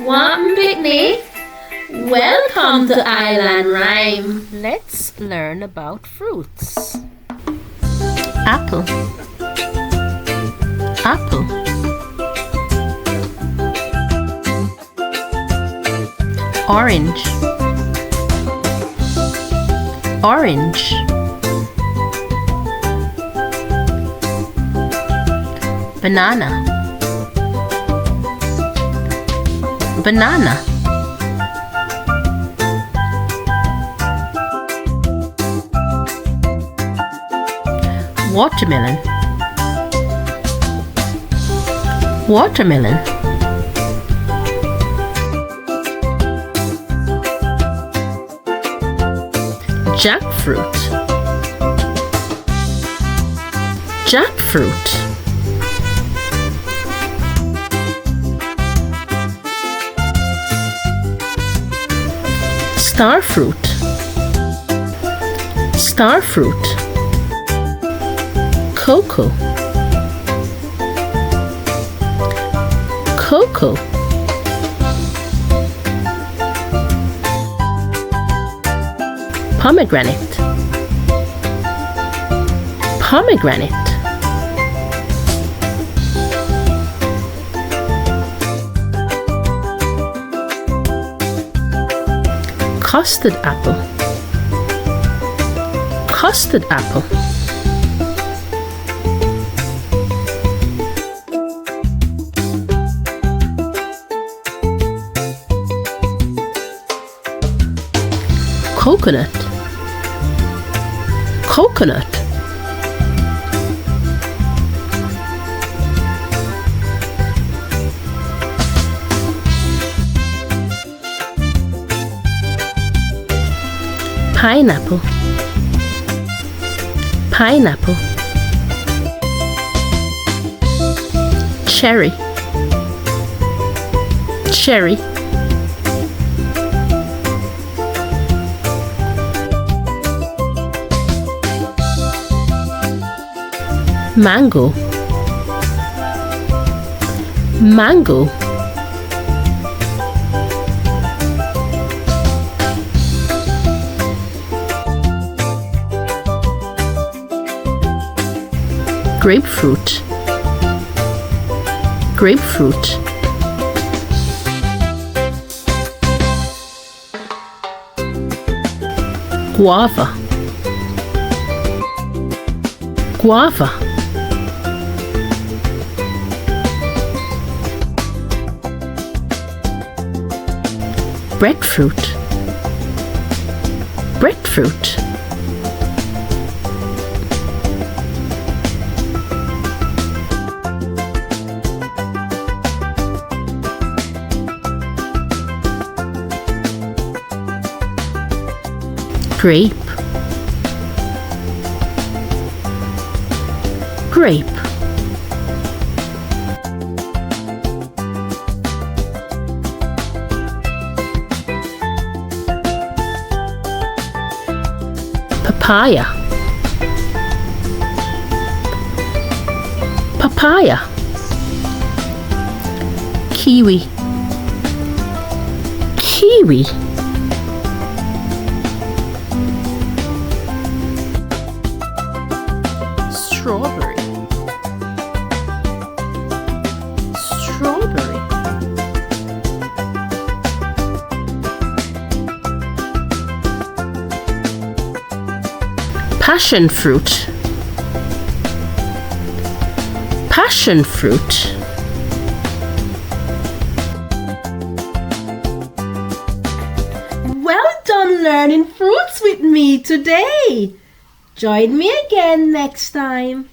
Want picnic? Welcome to Island Rhyme. Let's learn about fruits. Apple, apple. Orange, orange. Banana, banana. Watermelon, watermelon. Jackfruit, jackfruit. Starfruit, starfruit. Cocoa, cocoa. Pomegranate, pomegranate. Custard apple, custard apple. Coconut, coconut. Pineapple, pineapple. Cherry, cherry. Mango, mango. Grapefruit, grapefruit. Guava, guava. Breadfruit, breadfruit. Grape, grape. Papaya, papaya. Kiwi, kiwi. Strawberry, strawberry. Passion fruit, passion fruit. Well done learning fruits with me today. Join me again next time.